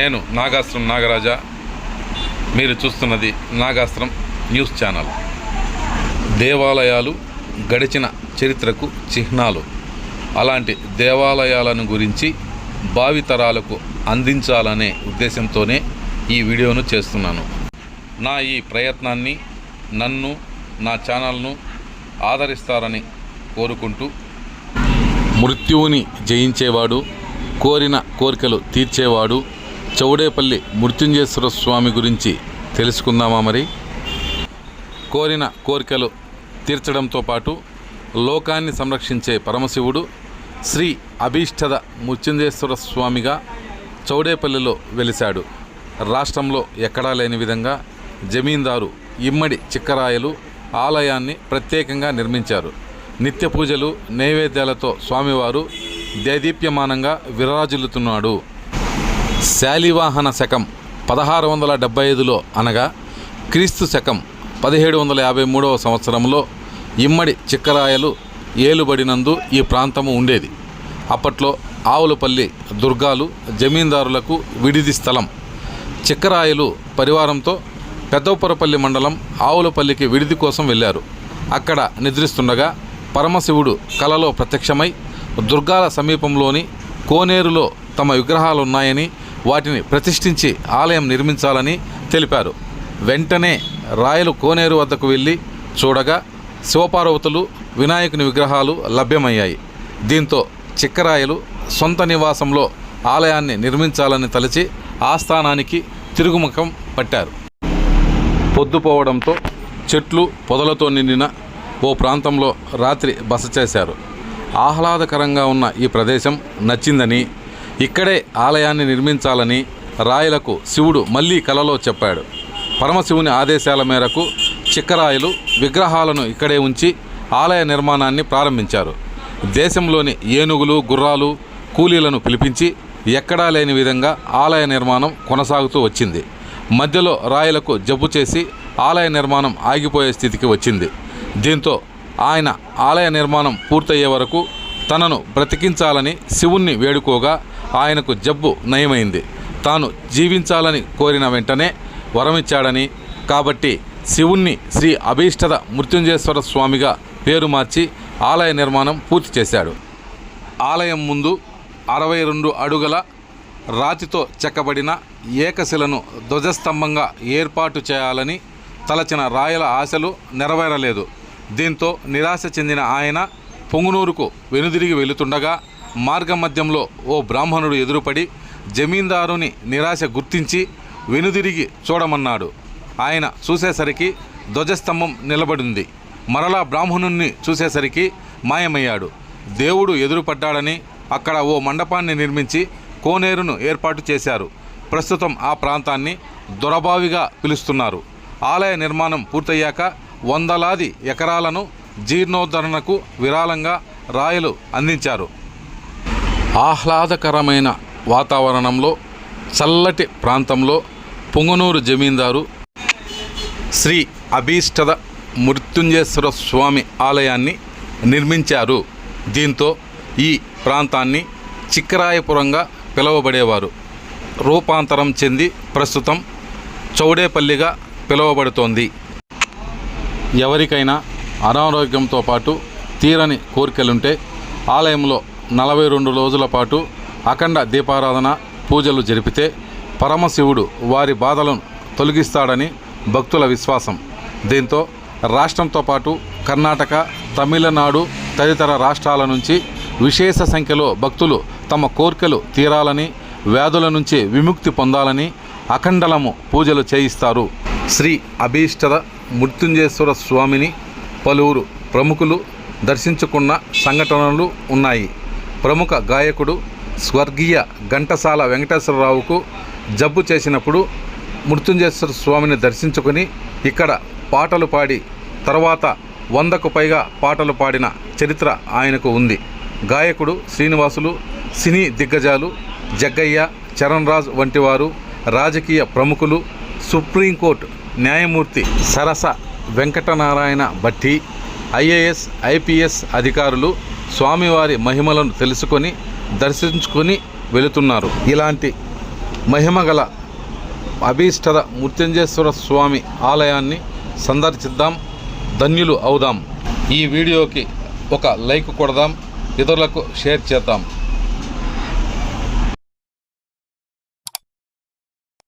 నేను నాగాస్త్రం నాగరాజా. మీరు చూస్తున్నది నాగాస్త్రం న్యూస్ ఛానల్. దేవాలయాలు గడిచిన చరిత్రకు చిహ్నాలు. అలాంటి దేవాలయాలను గురించి భావితరాలకు అందించాలనే ఉద్దేశంతోనే ఈ వీడియోను చేస్తున్నాను. నా ఈ ప్రయత్నాన్ని నన్ను, నా ఛానల్ను ఆదరిస్తారని కోరుకుంటూ, మృత్యువుని జయించేవాడు, కోరిన కోరికలు తీర్చేవాడు చౌడేపల్లి మృత్యుంజయేశ్వర స్వామి గురించి తెలుసుకుందామా? మరి కోరిన కోరికలు తీర్చడంతో పాటు లోకాన్ని సంరక్షించే పరమశివుడు శ్రీ అభీష్టద మృత్యుంజయేశ్వర స్వామిగా చౌడేపల్లిలో వెలిశాడు. రాష్ట్రంలో ఎక్కడా లేని విధంగా జమీందారు ఇమ్మడి చిక్కరాయలు ఆలయాన్ని ప్రత్యేకంగా నిర్మించారు. నిత్య పూజలు నైవేద్యాలతో స్వామివారు దేదీప్యమానంగా విరాజిల్లుతున్నాడు. శాలివాహన శకం 1675లో అనగా క్రీస్తు శకం 1753వ సంవత్సరంలో ఇమ్మడి చిక్కరాయలు ఏలుబడినందు ఈ ప్రాంతము ఉండేది. అప్పట్లో ఆవులపల్లి దుర్గాలు జమీందారులకు విడిది స్థలం. చిక్కరాయలు పరివారంతో పెద్దపరపల్లి మండలం ఆవులపల్లికి విడిది కోసం వెళ్ళారు. అక్కడ నిద్రిస్తుండగా పరమశివుడు కలలో ప్రత్యక్షమై దుర్గాల సమీపంలోని కోనేరులో తమ విగ్రహాలున్నాయని వాటిని ప్రతిష్ఠించి ఆలయం నిర్మించాలని తెలిపారు. వెంటనే రాయలు కోనేరు వద్దకు వెళ్ళి చూడగా శివపార్వతులు వినాయకుని విగ్రహాలు లభ్యమయ్యాయి. దీంతో చిక్కరాయలు సొంత నివాసంలో ఆలయాన్ని నిర్మించాలని తలచి ఆస్థానానికి తిరుగుముఖం పట్టారు. పొద్దుపోవడంతో చెట్లు పొదలతో నిండిన ఓ ప్రాంతంలో రాత్రి బస చేశారు. ఆహ్లాదకరంగా ఉన్న ఈ ప్రదేశం నచ్చిందని, ఇక్కడే ఆలయాన్ని నిర్మించాలని రాయలకు శివుడు మళ్ళీ కలలో చెప్పాడు. పరమశివుని ఆదేశాల మేరకు చిక్కరాయలు విగ్రహాలను ఇక్కడే ఉంచి ఆలయ నిర్మాణాన్ని ప్రారంభించారు. దేశంలోని ఏనుగులు, గుర్రాలు, కూలీలను పిలిపించి ఎక్కడా లేని విధంగా ఆలయ నిర్మాణం కొనసాగుతూ వచ్చింది. మధ్యలో రాయలకు జబ్బు చేసి ఆలయ నిర్మాణం ఆగిపోయే స్థితికి వచ్చింది. దీంతో ఆయన ఆలయ నిర్మాణం పూర్తయ్యే వరకు తనను బ్రతికించాలని శివుణ్ణి వేడుకోగా ఆయనకు జబ్బు నయమైంది. తాను జీవించాలని కోరిన వెంటనే వరమిచ్చాడని, కాబట్టి శివుణ్ణి శ్రీ అభీష్టద మృత్యుంజయేశ్వర స్వామిగా పేరు మార్చి ఆలయ నిర్మాణం పూర్తి చేశాడు. ఆలయం ముందు 62 అడుగుల రాతితో చెక్కబడిన ఏకశిలను ధ్వజస్తంభంగా ఏర్పాటు చేయాలని తలచిన రాయల ఆశలు నెరవేరలేదు. దీంతో నిరాశ చెందిన ఆయన పొంగునూరుకు వెనుదిరిగి వెళుతుండగా మార్గమధ్యంలో ఓ బ్రాహ్మణుడు ఎదురుపడి జమీందారుని నిరాశ గుర్తించి వెనుదిరిగి చూడమన్నాడు. ఆయన చూసేసరికి ధ్వజస్తంభం నిలబడింది. మరలా బ్రాహ్మణుణ్ణి చూసేసరికి మాయమయ్యాడు. దేవుడు ఎదురుపడ్డాడని అక్కడ ఓ మండపాన్ని నిర్మించి కోనేరును ఏర్పాటు చేశారు. ప్రస్తుతం ఆ ప్రాంతాన్ని దొరబావిగా పిలుస్తున్నారు. ఆలయ నిర్మాణం పూర్తయ్యాక వందలాది ఎకరాలను జీర్ణోద్ధరణకు విరాళంగా రాయలు అందించారు. ఆహ్లాదకరమైన వాతావరణంలో చల్లటి ప్రాంతంలో పొంగునూరు జమీందారు శ్రీ అభీష్టద మృత్యుంజయేశ్వర స్వామి ఆలయాన్ని నిర్మించారు. దీంతో ఈ ప్రాంతాన్ని చిక్కరాయపురంగా పిలువబడేవారు. రూపాంతరం చెంది ప్రస్తుతం చౌడేపల్లిగా పిలువబడుతోంది. ఎవరికైనా అనారోగ్యంతో పాటు తీరని కోరికలుంటే ఆలయంలో 42 రోజుల పాటు అఖండ దీపారాధన పూజలు జరిపితే పరమశివుడు వారి బాధలను తొలగిస్తాడని భక్తుల విశ్వాసం. దీంతో రాష్ట్రంతో పాటు కర్ణాటక, తమిళనాడు తదితర రాష్ట్రాల నుంచి విశేష సంఖ్యలో భక్తులు తమ కోరికలు తీరాలని, వ్యాధుల నుంచి విముక్తి పొందాలని అఖండలము పూజలు చేయిస్తారు. శ్రీ అభీష్టద మృత్యుంజయేశ్వర స్వామిని పలువురు ప్రముఖులు దర్శించుకున్న సంఘటనలు ఉన్నాయి. ప్రముఖ గాయకుడు స్వర్గీయ ఘంటసాల వెంకటేశ్వరరావుకు జబ్బు చేసినప్పుడు మృత్యుంజయేశ్వర స్వామిని దర్శించుకుని ఇక్కడ పాటలు పాడి తర్వాత 100కు పైగా పాటలు పాడిన చరిత్ర ఆయనకు ఉంది. గాయకుడు శ్రీనివాసులు, సినీ దిగ్గజాలు జగ్గయ్య, చరణ్ రాజ్ వంటి వారు, రాజకీయ ప్రముఖులు, సుప్రీంకోర్టు న్యాయమూర్తి సరస వెంకటనారాయణ భట్టి, ఐఏఎస్, ఐపీఎస్ అధికారులు స్వామివారి మహిమలను తెలుసుకొని దర్శించుకొని వెళుతున్నారు. ఇలాంటి మహిమగల అభీష్టద మృత్యుంజయేశ్వర స్వామి ఆలయాన్ని సందర్శిద్దాం, ధన్యులు అవుదాం. ఈ వీడియోకి ఒక లైక్ కొడదాం, ఇతరులకు షేర్ చేద్దాం.